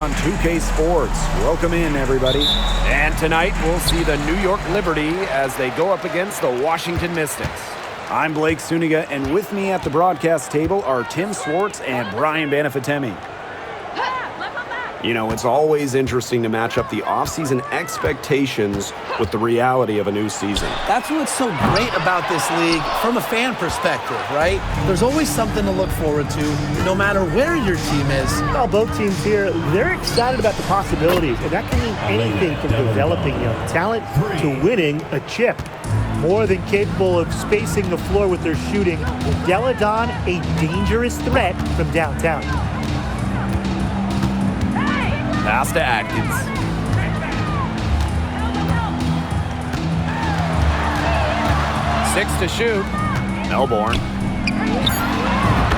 On 2K Sports. Welcome in, everybody. And tonight, we'll see the New York Liberty as they go up against the Washington Mystics. I'm Blake Suniga, and with me at the broadcast table are Tim Swartz and Brian Banafitemi. You know, it's always interesting to match up the offseason expectations with the reality of a new season. That's what's so great about this league from a fan perspective, right? There's always something to look forward to, no matter where your team is. Well, both teams here, they're excited about the possibilities, and that can mean anything from developing young talent to winning a chip. More than capable of spacing the floor with their shooting, Deladon a dangerous threat from downtown. Pass to Atkins. Six to shoot. Melbourne.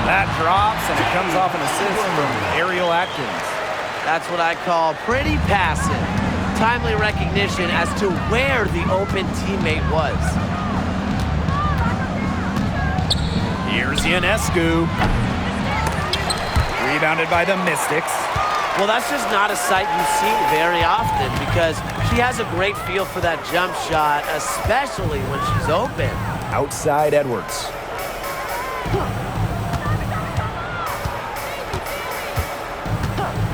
That drops, and it comes off an assist from Ariel Atkins. That's what I call pretty passive. Timely recognition as to where the open teammate was. Here's Ionescu. Rebounded by the Mystics. Well, that's just not a sight you see very often because she has a great feel for that jump shot, especially when she's open. Outside Edwards.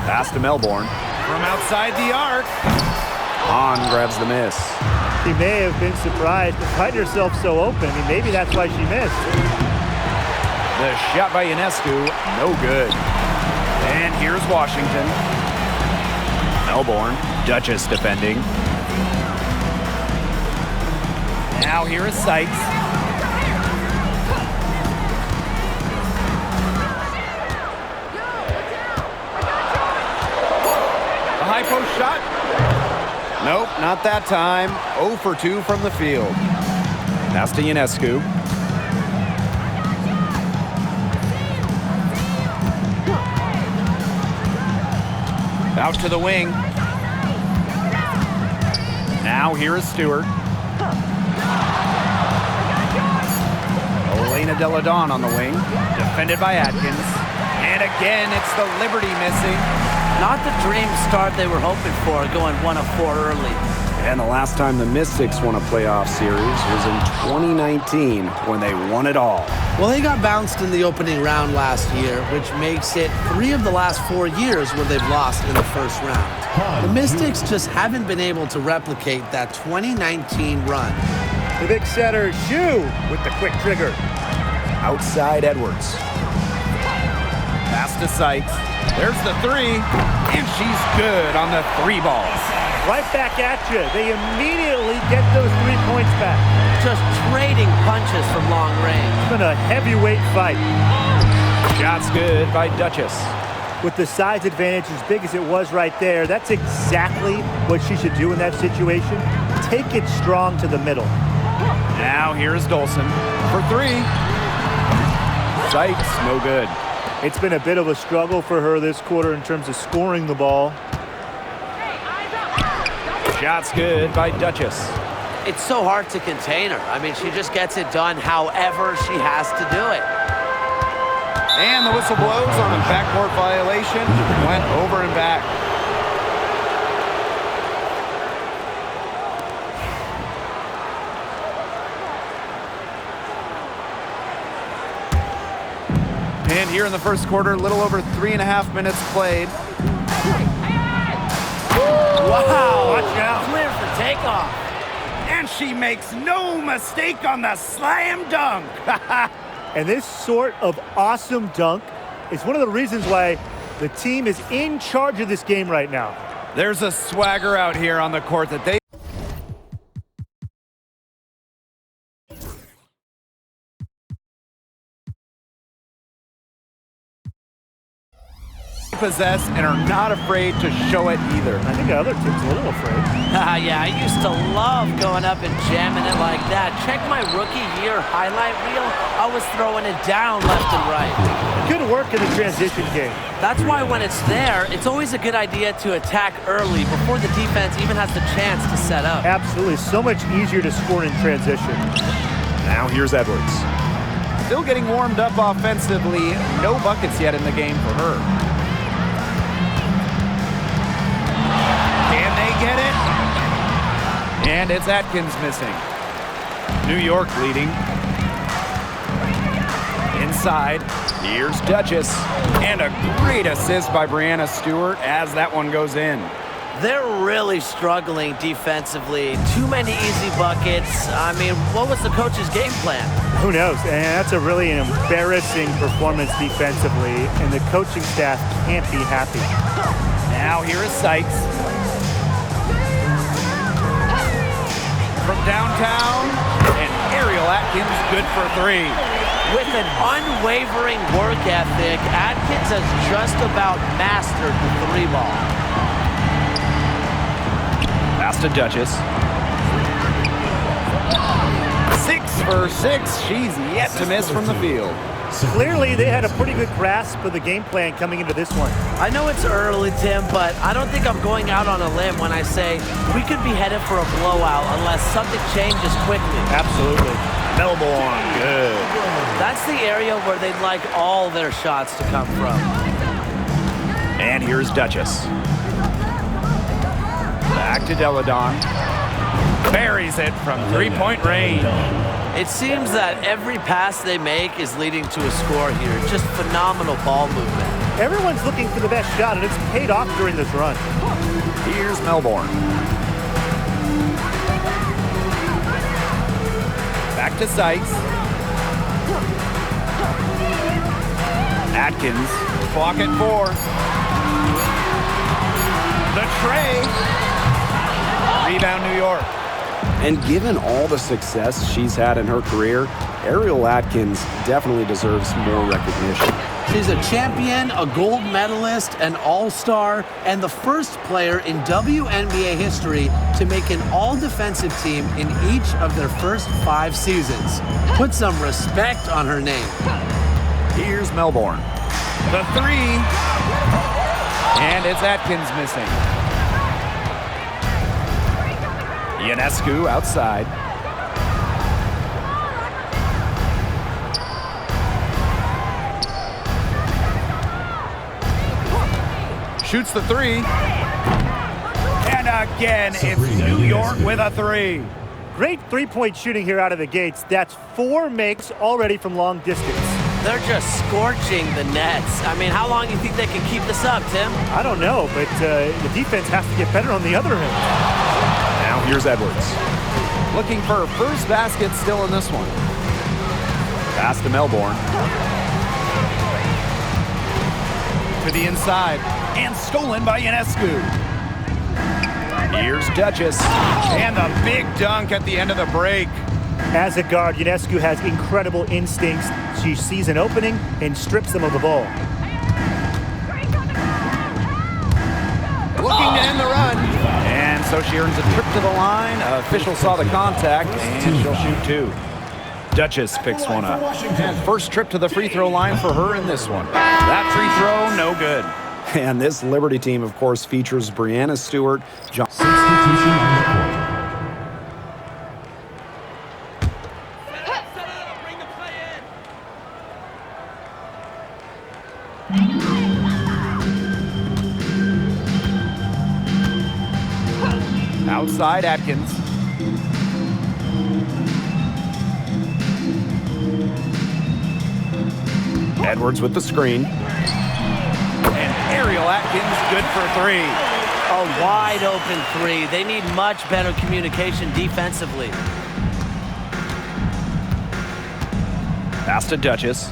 Pass to Melbourne. From outside the arc. Hahn grabs the miss. She may have been surprised to find herself so open. I mean, maybe that's why she missed. The shot by Ionescu, no good. And here's Washington. Melbourne, Duchess defending. Now here is Sykes. A high post shot. Nope, not that time. 0 for 2 from the field. Pass to Ionescu. Out to the wing. Now here is Stewart. Elena Deladon on the wing. Defended by Atkins. And again, it's the Liberty missing. Not the dream start they were hoping for, going 1 of 4 early. And the last time the Mystics won a playoff series was in 2019 when they won it all. Well, they got bounced in the opening round last year, which makes it 3 of the last 4 years where they've lost in the first round. The Mystics just haven't been able to replicate that 2019 run. The big setter, Shu, with the quick trigger. Outside Edwards. Pass to Sykes. There's the three, and she's good on the 3 balls. Right back at you. They immediately get those 3 points back. Just trading punches from long range. It's been a heavyweight fight. Shot's good by Duchess. With the size advantage as big as it was right there, that's exactly what she should do in that situation. Take it strong to the middle. Now here's Dolson for 3. Sykes, no good. It's been a bit of a struggle for her this quarter in terms of scoring the ball. Shot's good by Duchess. It's so hard to contain her. I mean, she just gets it done however she has to do it. And the whistle blows on a backcourt violation. Went over and back. And here in the first quarter, a little over 3.5 minutes played. Wow! Watch out. Clear for takeoff. And she makes no mistake on the slam dunk. And this sort of awesome dunk is one of the reasons why the team is in charge of this game right now. There's a swagger out here on the court that they possess and are not afraid to show it either. I think the other team's a little afraid. Yeah, I used to love going up and jamming it like that. Check my rookie year highlight reel. I was throwing it down left and right. Good work in the transition game. That's why when it's there, it's always a good idea to attack early before the defense even has the chance to set up. Absolutely. So much easier to score in transition. Now here's Edwards. Still getting warmed up offensively. No buckets yet in the game for her. And it's Atkins missing. New York leading. Inside, here's Duchess. And a great assist by Breanna Stewart as that one goes in. They're really struggling defensively. Too many easy buckets. I mean, what was the coach's game plan? Who knows? And that's a really embarrassing performance defensively, and the coaching staff can't be happy. Now here is Sykes. From downtown, and Ariel Atkins good for three. With an unwavering work ethic, Atkins has just about mastered the three ball. Pass to Duchess. 6 for 6. She's yet to miss from the field. Clearly, they had a pretty good grasp of the game plan coming into this one. I know it's early, Tim, but I don't think I'm going out on a limb when I say we could be headed for a blowout unless something changes quickly. Absolutely. Melbourne, good. That's the area where they'd like all their shots to come from. And here's Duchess. Back to Deladon. Buries it from three-point range. It seems that every pass they make is leading to a score here. Just phenomenal ball movement. Everyone's looking for the best shot, and it's paid off during this run. Here's Melbourne. Back to Sykes. Atkins, clock at 4. The tray. Rebound New York. And given all the success she's had in her career, Ariel Atkins definitely deserves more recognition. She's a champion, a gold medalist, an all-star, and the first player in WNBA history to make an all-defensive team in each of their first 5 seasons. Put some respect on her name. Here's Melbourne. The 3. And it's Atkins missing. Ionescu outside. Shoots the 3. And again, it's New York with a 3. Great three-point shooting here out of the gates. That's 4 makes already from long distance. They're just scorching the nets. I mean, how long do you think they can keep this up, Tim? I don't know, but the defense has to get better on the other end. Now here's Edwards. Looking for her first basket still in this one. Pass to Melbourne. To the inside. And stolen by Ionescu. Here's Duchess. And the big dunk at the end of the break. As a guard, Ionescu has incredible instincts. She sees an opening and strips them of the ball. Looking to end the run. And so she earns a trip to the line. Official saw the contact, and she'll shoot 2. Duchess picks one up. First trip to the free throw line for her in this one. That free throw, no good. And this Liberty team, of course, features Breanna Stewart, John. Substitution on the court. Outside Atkins. Edwards with the screen. And Ariel Atkins good for 3. A wide open 3. They need much better communication defensively. Pass to Duchess.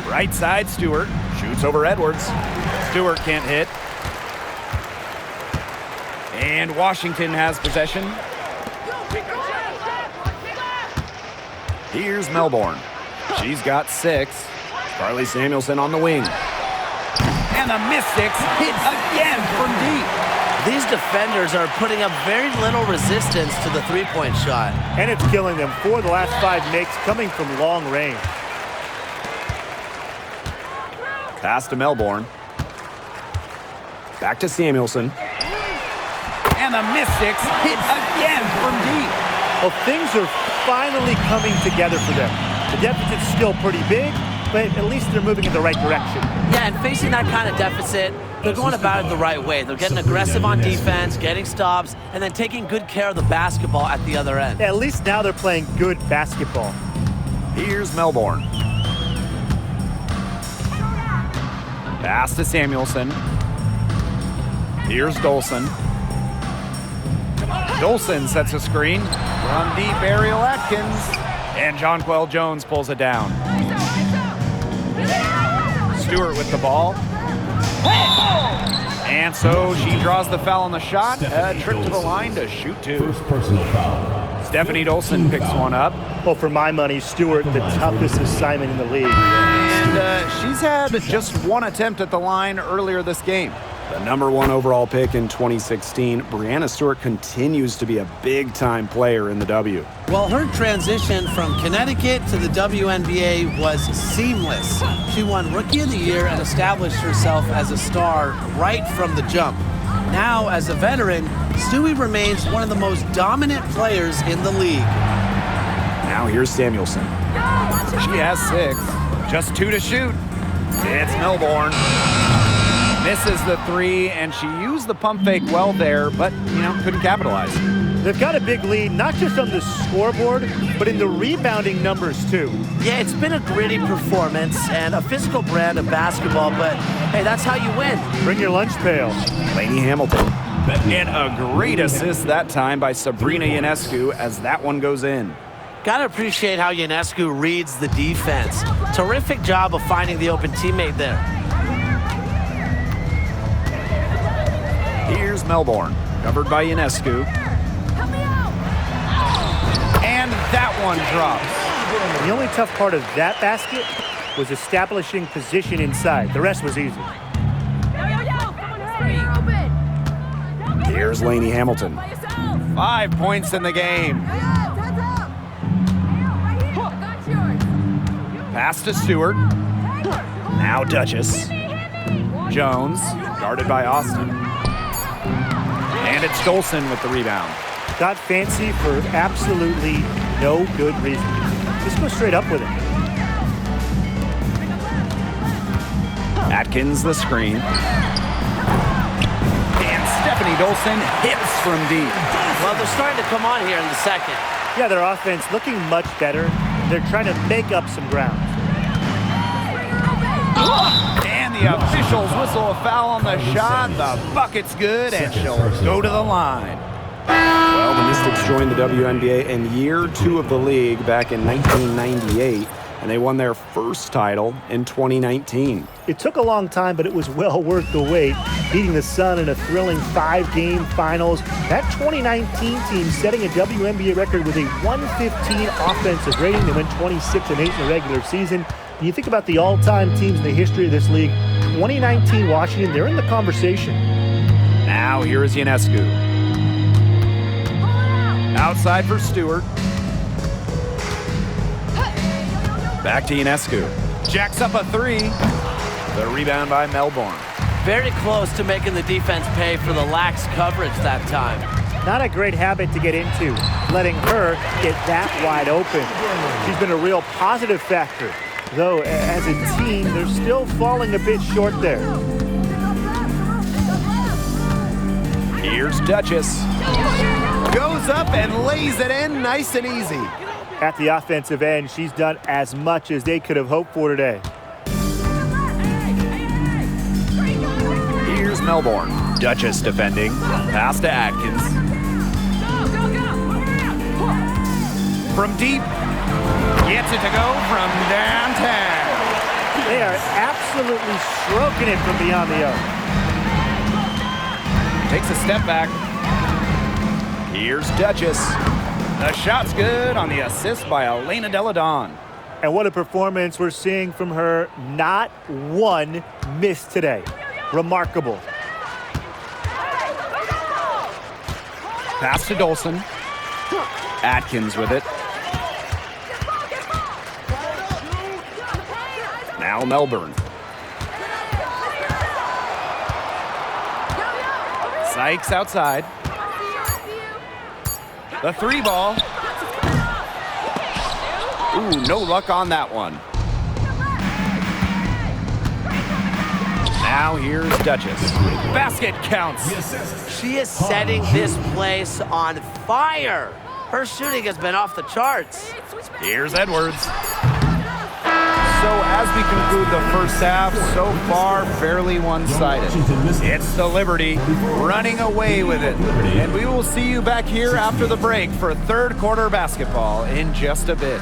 Right side Stewart. Shoots over Edwards. Stewart can't hit. And Washington has possession. Here's Melbourne. She's got 6. Carly Samuelson on the wing. And the Mystics hit again from deep. These defenders are putting up very little resistance to the three-point shot. And it's killing them. 4 of the last 5 makes coming from long range. Pass to Melbourne. Back to Samuelson. And the Mystics hit again from deep. Well, things are finally coming together for them. The deficit's still pretty big, but at least they're moving in the right direction. Yeah, and facing that kind of deficit, They're going about it the right way. They're getting aggressive on defense, getting stops, and then taking good care of the basketball at the other end. Yeah, at least now they're playing good basketball. Here's Melbourne. Pass to Samuelson. Here's Dolson. Dolson sets a screen. From deep, Ariel Atkins. And Jonquel Jones pulls it down. Stewart with the ball. And so she draws the foul on the shot. A trip to the line to shoot two. First personal foul. Stephanie Dolson picks one up. Well, for my money, Stewart, the toughest assignment in the league. And she's had just one attempt at the line earlier this game. The #1 overall pick in 2016, Breanna Stewart continues to be a big-time player in the W. Well, her transition from Connecticut to the WNBA was seamless. She won Rookie of the Year and established herself as a star right from the jump. Now, as a veteran, Stewie remains one of the most dominant players in the league. Now here's Samuelson. She has 6. Just 2 to shoot. It's Melbourne. Misses the 3, and she used the pump fake well there, but, couldn't capitalize. They've got a big lead, not just on the scoreboard, but in the rebounding numbers, too. Yeah, it's been a gritty performance and a physical brand of basketball, but, hey, that's how you win. Bring your lunch pail. Lainey Hamilton. And a great assist that time by Sabrina Ionescu as that one goes in. Gotta appreciate how Ionescu reads the defense. Terrific job of finding the open teammate there. Here's Melbourne, covered by Ionescu. And that one drops. The only tough part of that basket was establishing position inside. The rest was easy. Here's Lainey Hamilton. 5 points in the game. Pass to Stewart. Now Duchess. Jones, guarded by Austin. And it's Dolson with the rebound. Got fancy for absolutely no good reason. Just go straight up with it. Atkins the screen. And Stephanie Dolson hits from deep. Well, they're starting to come on here in the second. Yeah, their offense looking much better. They're trying to make up some ground. And the officials whistle a foul on the shot. The bucket's good, and she'll go to the line. Well, the Mystics joined the WNBA in year 2 of the league back in 1998, and they won their first title in 2019. It took a long time, but it was well worth the wait, beating the Sun in a thrilling 5-game finals. That 2019 team setting a WNBA record with a 115 offensive rating. They went 26-8 in the regular season. When you think about the all-time teams in the history of this league, 2019 Washington, they're in the conversation. Now here is Ionescu. Outside for Stewart. Back to Ionescu. Jacks up a 3. The rebound by Melbourne. Very close to making the defense pay for the lax coverage that time. Not a great habit to get into, letting her get that wide open. She's been a real positive factor, though as a team, they're still falling a bit short there. Here's Duchess. Goes up and lays it in nice and easy. At the offensive end, she's done as much as they could have hoped for today. Here's Melbourne. Duchess defending. Pass to Atkins. From deep. Gets it to go from downtown. They are absolutely stroking it from beyond the arc. Takes a step back. Here's Duchess. The shot's good on the assist by Elena Delle Donne. And what a performance we're seeing from her. Not one miss today. Remarkable. Pass to Dolson. Atkins with it. Now Melbourne. Sykes outside. The 3 ball. Ooh, no luck on that one. Now here's Duchess. Basket counts. She is setting this place on fire. Her shooting has been off the charts. Here's Edwards. So as we conclude the first half, so far fairly one-sided. It's the Liberty running away with it. And we will see you back here after the break for third quarter basketball in just a bit.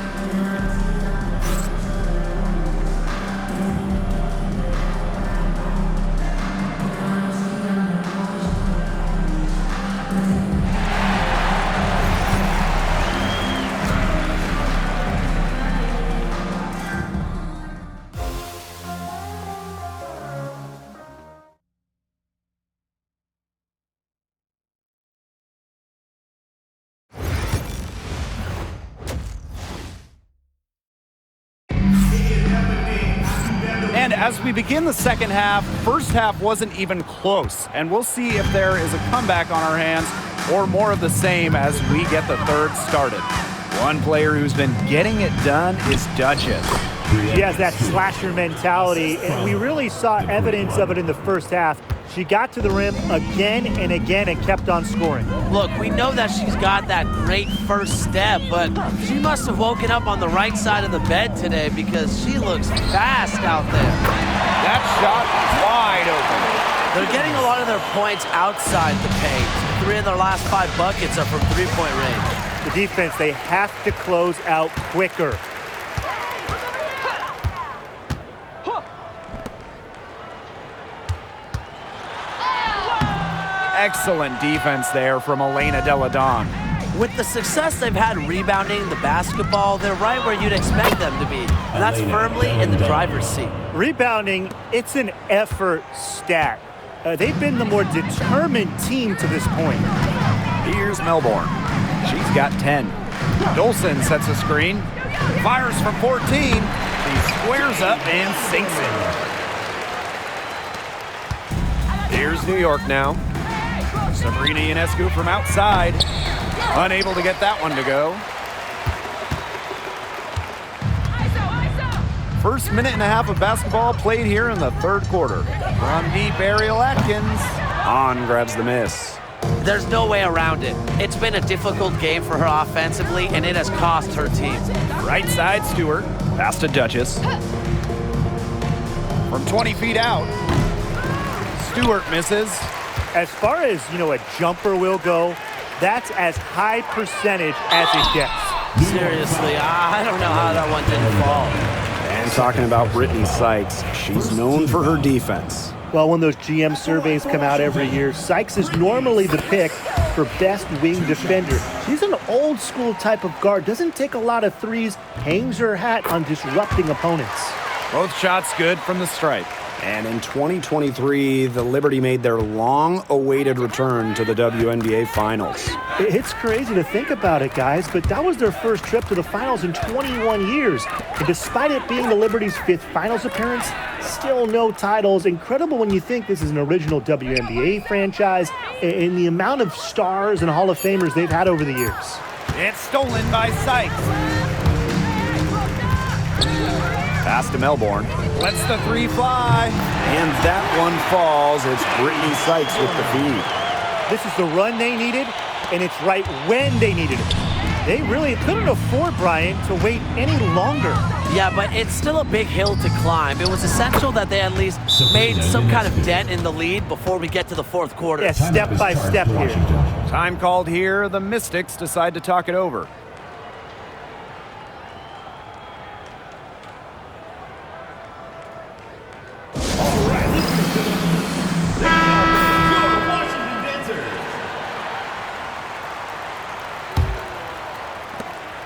And as we begin the second half, first half wasn't even close. And we'll see if there is a comeback on our hands or more of the same as we get the third started. One player who's been getting it done is Duchess. She has that slasher mentality, and we really saw evidence of it in the first half. She got to the rim again and again and kept on scoring. Look, we know that she's got that great first step, but she must have woken up on the right side of the bed today because she looks fast out there. That shot wide open. They're getting a lot of their points outside the paint. 3 of their last 5 buckets are from three-point range. The defense, they have to close out quicker. Excellent defense there from Elena Delle Donne. With the success they've had rebounding the basketball, they're right where you'd expect them to be. And that's firmly in the driver's seat. Rebounding, it's an effort stat. They've been the more determined team to this point. Here's Melbourne. She's got 10. Dolson sets a screen. Fires from 14. He squares up and sinks it. Here's New York now. Sabrina Ionescu from outside. Unable to get that one to go. First minute and a half of basketball played here in the third quarter. From deep, Ariel Atkins. On grabs the miss. There's no way around it. It's been a difficult game for her offensively, and it has cost her team. Right side, Stewart. Pass to Duchess. From 20 feet out. Stewart misses. As far as, a jumper will go, that's as high percentage as it gets. Seriously, I don't know how that one didn't fall. And talking about Brittany Sykes, she's known for her defense. Well, when those GM surveys come out every year, Sykes is normally the pick for best wing defender. She's an old school type of guard, doesn't take a lot of threes, hangs her hat on disrupting opponents. Both shots good from the stripe. And in 2023, the Liberty made their long-awaited return to the WNBA Finals. It's crazy to think about it, guys, but that was their first trip to the finals in 21 years. And despite it being the Liberty's 5th finals appearance, still no titles. Incredible when you think this is an original WNBA franchise and the amount of stars and Hall of Famers they've had over the years. It's stolen by Sykes. Pass to Melbourne. Lets the three fly. And that one falls. It's Brittany Sykes with the feed. This is the run they needed, and it's right when they needed it. They really couldn't afford, Brian, to wait any longer. Yeah, but it's still a big hill to climb. It was essential that they at least made some kind of dent in the lead before we get to the fourth quarter. Yeah, step by step here. Time called here. The Mystics decide to talk it over.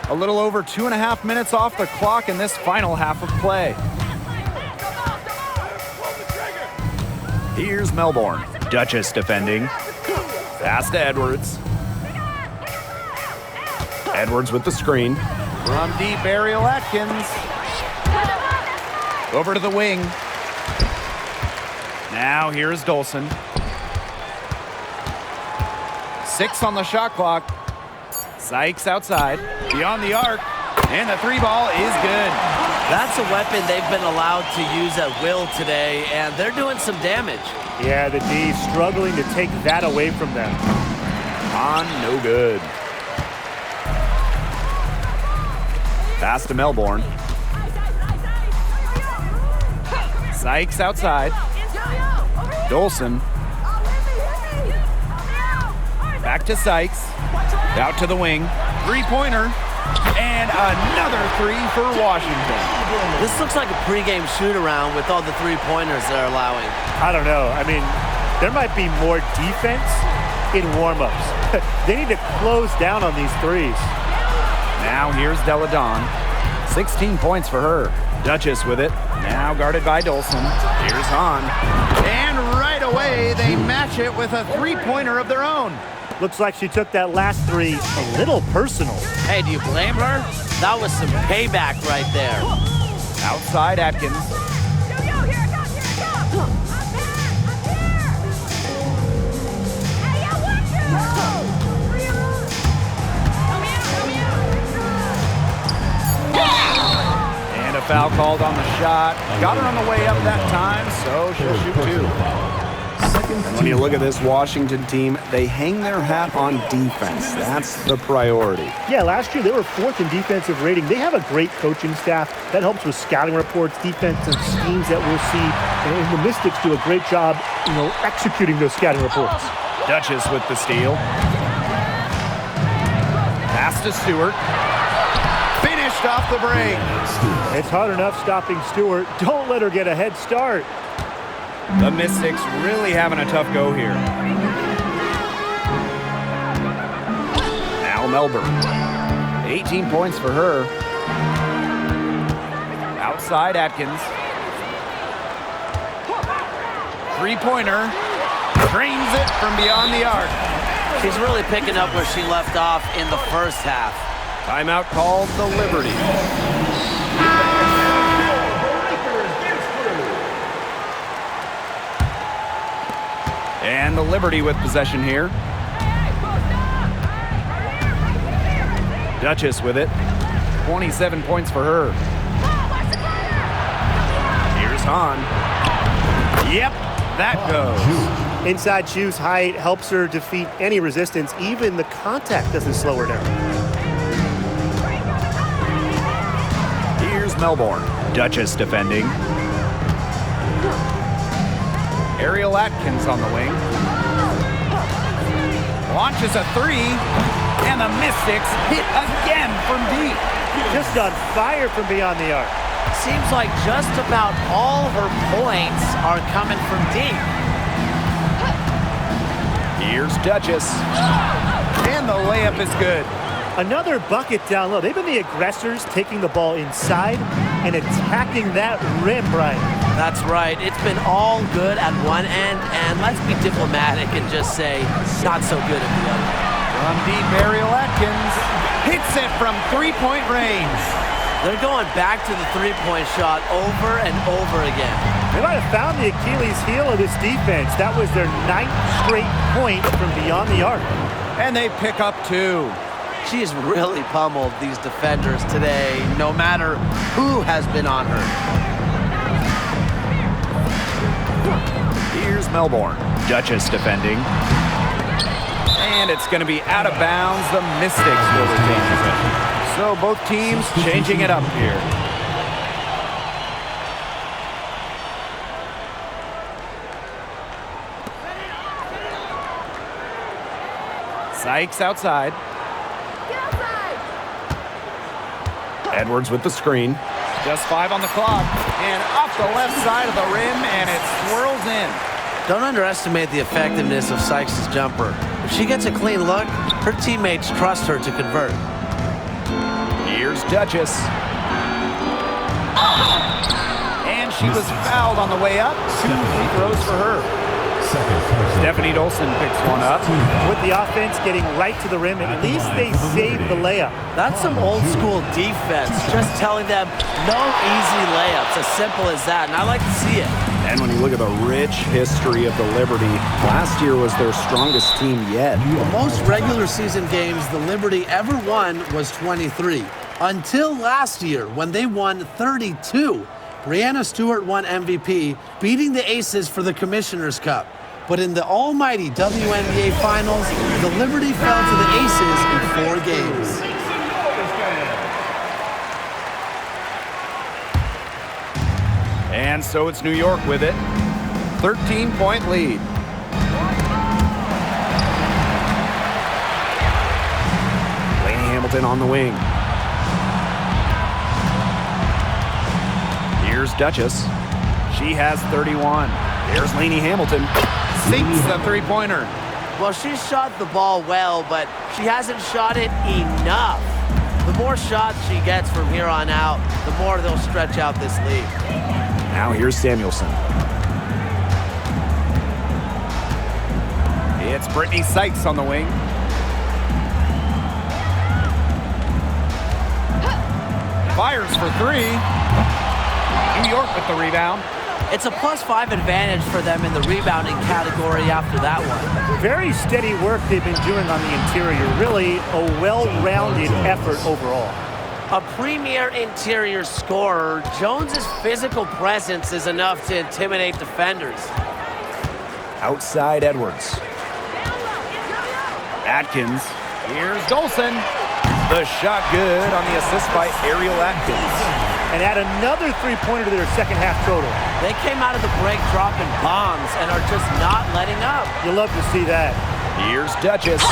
A little over 2.5 minutes off the clock in this final half of play. Here's Melbourne. Duchess defending. Pass to Edwards. Edwards with the screen. From deep, Ariel Atkins. Over to the wing. Now here's Dolson. 6 on the shot clock. Sykes outside, beyond the arc, and the three ball is good. That's a weapon they've been allowed to use at will today, and they're doing some damage. Yeah, the D's struggling to take that away from them. On, no good. Pass to Melbourne. Sykes outside. Dolson. Back to Sykes. Out to the wing. Three-pointer. And another three for Washington. This looks like a pregame shoot-around with all the three-pointers they're allowing. I don't know. I mean, there might be more defense in warm-ups. They need to close down on these threes. Now here's Delle Donne. 16 points for her. Duchess with it. Now guarded by Dolson. Here's Hahn. And right away, they match it with a three-pointer of their own. Looks like she took that last three a little personal. Hey, do you blame her? That was some payback right there. Outside Atkins. And a foul called on the shot. Got her on the way up that time, so she'll shoot two. And when you look at this Washington team, they hang their hat on defense. That's the priority. Yeah, last year they were fourth in defensive rating. They have a great coaching staff. That helps with scouting reports, defensive schemes that we'll see. And the Mystics do a great job, executing those scouting reports. Duchess with the steal. Pass to Stewart. Finished off the break. It's hard enough stopping Stewart. Don't let her get a head start. The Mystics really having a tough go here. Now Melbourne. 18 points for her. Outside Atkins. Three-pointer. Drains it from beyond the arc. She's really picking up where she left off in the first half. Timeout called the Liberty. And the Liberty with possession here. Duchess with it. 27 points for her. Here's Hahn. Yep, that goes. Inside shoes height helps her defeat any resistance. Even the contact doesn't slow her down. Here's Melbourne. Duchess defending. Ariel Atkins on the wing. Launches a three, and the Mystics hit again from deep. Just on fire from beyond the arc. Seems like just about all her points are coming from deep. Here's Duchess. And the layup is good. Another bucket down low. They've been the aggressors, taking the ball inside and attacking that rim, Brian. That's right. It's been all good at one end, and let's be diplomatic and just say not so good at the other. From deep, Ariel Atkins hits it from three-point range. They're going back to the three-point shot over and over again. They might have found the Achilles heel of this defense. That was their 9th straight point from beyond the arc. And they pick up two. She has really pummeled these defenders today, no matter who has been on her. Here's Melbourne. Duchess defending. And it's going to be out of bounds. The Mystics will retain possession. So both teams changing it up here. Sykes outside. Edwards with the screen. Just 5 on the clock. And off the left side of the rim, and it swirls in. Don't underestimate the effectiveness of Sykes' jumper. If she gets a clean look, her teammates trust her to convert. Here's Duchess. And she was fouled on the way up. 2 free throws for her. Stephanie Dolson picks one up. With the offense getting right to the rim, at least they saved the layup. That's some old school defense, just telling them no easy layups, as simple as that, and I like to see it. And when you look at the rich history of the Liberty, last year was their strongest team yet. The most regular season games the Liberty ever won was 23. Until last year when they won 32. Breanna Stewart won MVP, beating the Aces for the Commissioner's Cup. But in the almighty WNBA Finals, the Liberty fell to the Aces in 4 games. And so it's New York with it. 13-point lead. Lainey Hamilton on the wing. Here's Duchess. She has 31. There's Lainey Hamilton. Sinks the three-pointer. Well, she shot the ball well, but she hasn't shot it enough. The more shots she gets from here on out, the more they'll stretch out this lead. Now here's Samuelson. It's Brittany Sykes on the wing. Fires for 3. New York with the rebound. It's a +5 advantage for them in the rebounding category after that one. Very steady work they've been doing on the interior. Really a well-rounded effort overall. A premier interior scorer, Jones's physical presence is enough to intimidate defenders. Outside Edwards. Atkins. Here's Dolson. The shot good on the assist by Ariel Atkins. And add another three-pointer to their second half total. They came out of the break dropping bombs and are just not letting up. You love to see that. Here's Duchess.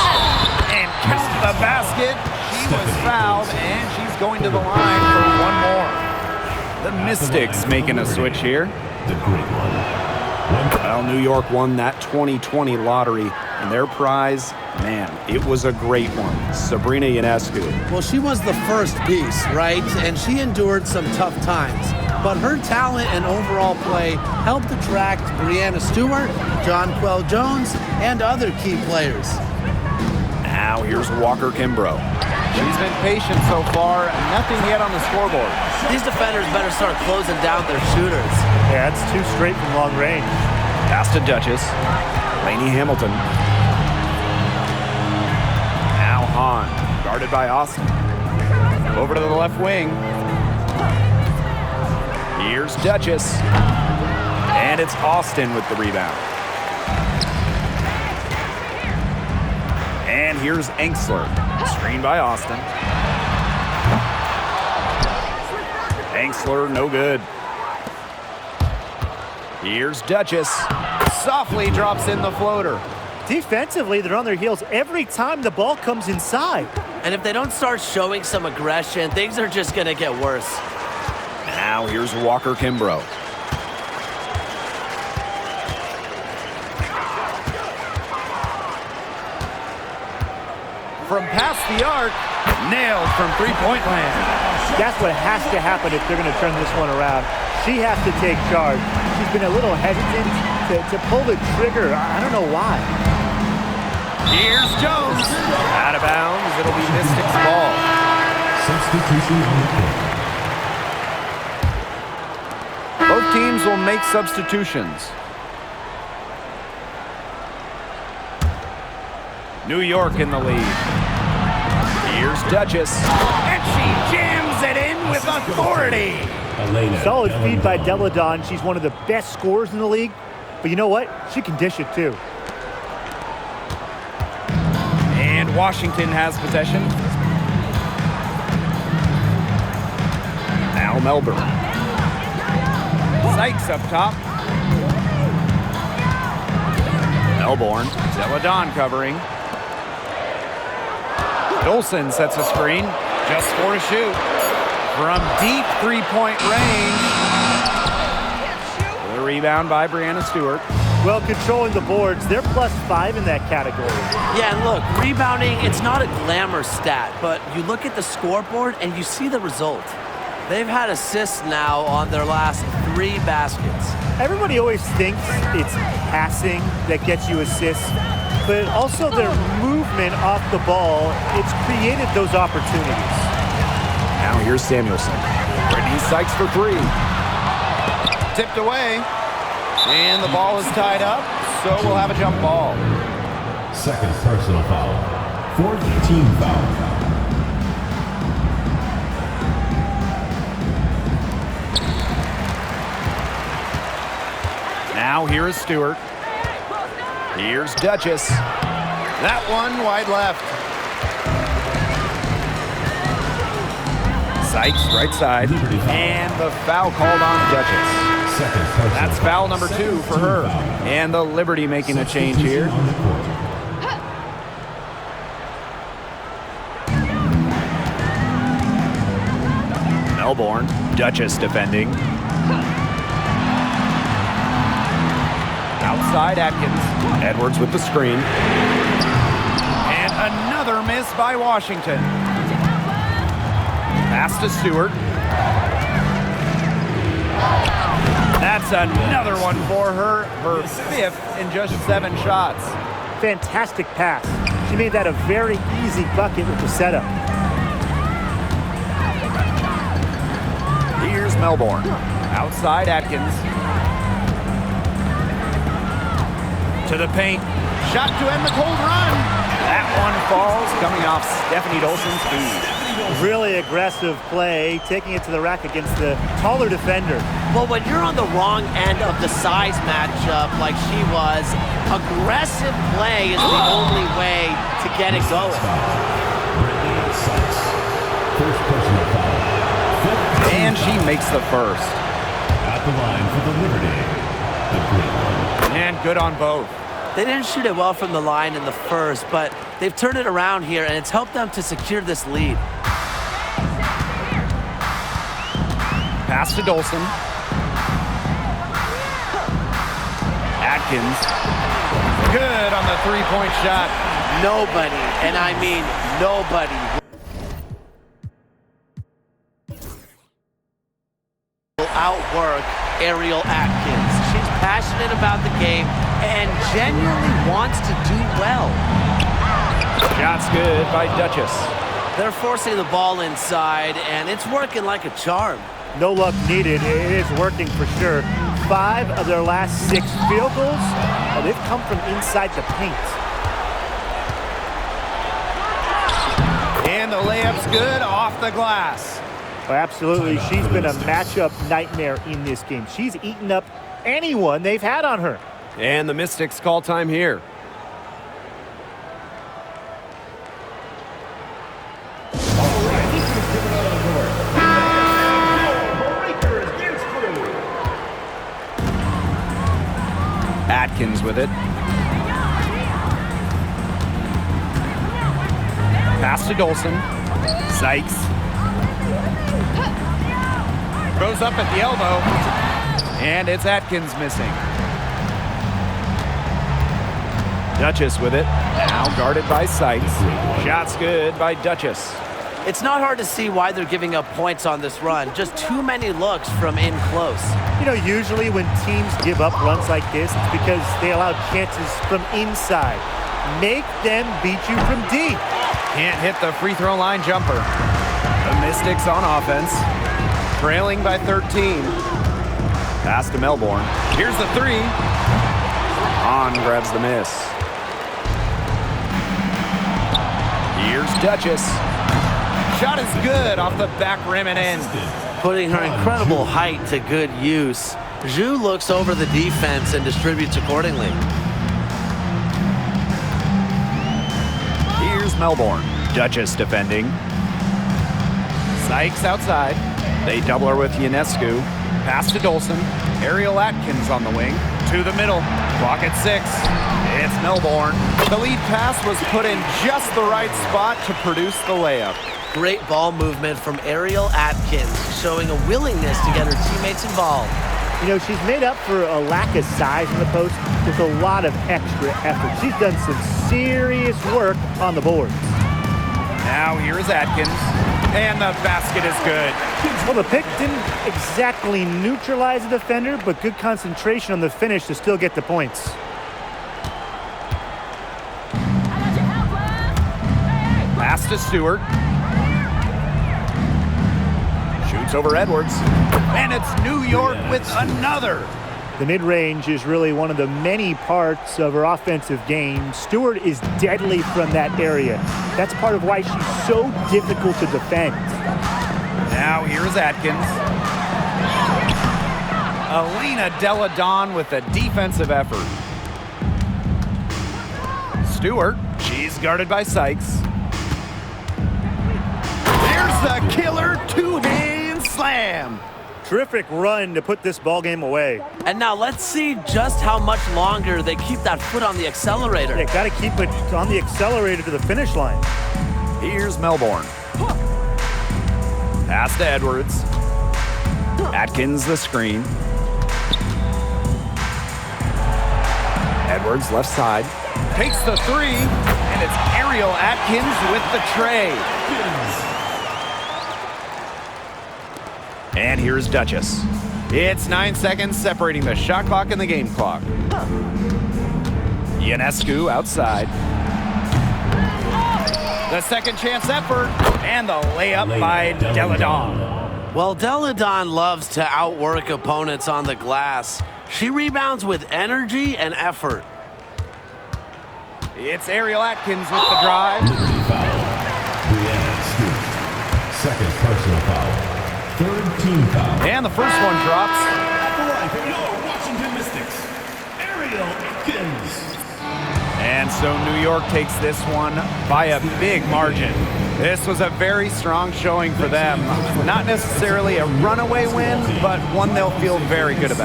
And count the basket. She was fouled, and she's going to the line for one more. The Mystics making a switch here. The great one. Well, New York won that 2020 lottery, and their prize, man, it was a great one. Sabrina Ionescu. Well, she was the first piece, right? And she endured some tough times. But her talent and overall play helped attract Breanna Stewart, Jonquel Jones, and other key players. Now here's Walker Kimbrough. She's been patient so far, nothing yet on the scoreboard. These defenders better start closing down their shooters. Yeah, that's 2 straight from long range. Pass to Duchess. Lainey Hamilton. Now Hahn, guarded by Austin. Over to the left wing. Here's Duchess. And it's Austin with the rebound. And here's Enksler. Screened by Austin. Enksler, no good. Here's Duchess. Softly drops in the floater. Defensively, they're on their heels every time the ball comes inside. And if they don't start showing some aggression, things are just going to get worse. Now here's Walker Kimbrough. From past the arc, nailed from three-point land. That's what has to happen if they're going to turn this one around. She has to take charge. She's been a little hesitant to pull the trigger. I don't know why. Here's Jones. Out of bounds. It'll be Mystics ball. Substitution on the court. Both teams will make substitutions. New York in the lead. Here's Duchess. And she jams it in with authority. Elena Solid feed by Deladon. Deladon. She's one of the best scorers in the league. But you know what? She can dish it too. And Washington has possession. Now Melbourne. Sykes up top. Melbourne. Deladon covering. Dolson sets a screen. Just 4 to shoot. From deep three-point range. The rebound by Breanna Stewart. Well, controlling the boards. They're +5 in that category. Yeah, and look, rebounding, it's not a glamour stat, but you look at the scoreboard and you see the result. They've had assists now on their last 3 baskets. Everybody always thinks it's passing that gets you assists, but also their movement off the ball, it's created those opportunities. Now here's Samuelson. Brittany Sykes for 3. Tipped away. And the ball is tied up, so we'll have a jump ball. Second personal foul. Fourth team foul. Now here is Stewart. Here's Duchess. That one wide left. Sykes right side. And the foul called on Duchess. That's foul number 2 for her. And the Liberty making a change here. Melbourne, Duchess defending. Outside Atkins. Edwards with the screen. And another miss by Washington. Pass to Stewart. That's another one for her. Her 5th in just 7 shots. Fantastic pass. She made that a very easy bucket with the setup. Here's Melbourne. Outside Atkins. To the paint. Shot to end the cold run. That one falls, coming off Stephanie Dolson's feet. Really aggressive play, taking it to the rack against the taller defender. Well, when you're on the wrong end of the size matchup like she was, aggressive play is the only way to get it going. First personal foul. And she makes the first. At the line for the Liberty. A great one. And good on both. They didn't shoot it well from the line in the first, but they've turned it around here, and it's helped them to secure this lead. Pass to Dolson. Atkins. Good on the three-point shot. Nobody, and I mean nobody, will outwork Ariel Atkins. She's passionate about the game and genuinely wants to do well. Shot's good by Duchess. They're forcing the ball inside, and it's working like a charm. No luck needed. It is working for sure. 5 of their last 6 field goals, they've come from inside the paint. And the layup's good off the glass. Oh, absolutely. She's been a matchup nightmare in this game. She's eaten up anyone they've had on her. And the Mystics call time here. Atkins with it. Pass to Dolson. Sykes. Goes up at the elbow. And it's Atkins missing. Duchess with it. Now guarded by Sykes. Shot's good by Duchess. It's not hard to see why they're giving up points on this run. Just too many looks from in close. You know, usually when teams give up runs like this, it's because they allow chances from inside. Make them beat you from deep. Can't hit the free throw line jumper. The Mystics on offense. Trailing by 13. Pass to Melbourne. Here's the 3. On grabs the miss. Here's Duchess. Shot is good off the back rim and in. Putting her incredible height to good use. Zhu looks over the defense and distributes accordingly. Here's Melbourne. Duchess defending. Sykes outside. They double her with Ionescu. Pass to Dolson. Ariel Atkins on the wing. To the middle. Clock at 6. It's Melbourne. The lead pass was put in just the right spot to produce the layup. Great ball movement from Ariel Atkins, showing a willingness to get her teammates involved. You know, she's made up for a lack of size in the post with a lot of extra effort. She's done some serious work on the boards. Now here is Atkins, and the basket is good. Well, the pick didn't exactly neutralize the defender, but good concentration on the finish to still get the points. Pass to Stewart. Shoots over Edwards. And it's New York with another. The mid-range is really one of the many parts of her offensive game. Stewart is deadly from that area. That's part of why she's so difficult to defend. Now here is Atkins. Elena Delle Donne with a defensive effort. Stewart, she's guarded by Sykes. There's the killer two-hand slam. Terrific run to put this ball game away. And now let's see just how much longer they keep that foot on the accelerator. They got to keep it on the accelerator to the finish line. Here's Melbourne. Pass to Edwards. Atkins the screen. Edwards left side. Takes the three, and it's Ariel Atkins with the tray. And here's Duchess. It's 9 seconds separating the shot clock and the game clock. Ionescu outside. The second chance effort, and the layup by Delle Donne. Well, Delle Donne loves to outwork opponents on the glass. She rebounds with energy and effort. It's Ariel Atkins with the drive. Liberty foul. Brianna Stewart. Second personal foul. Third team foul. And the first one drops. At the line for your Washington Mystics, Ariel Atkins. And so New York takes this one by a big margin. This was a very strong showing for them. Not necessarily a runaway win, but one they'll feel very good about.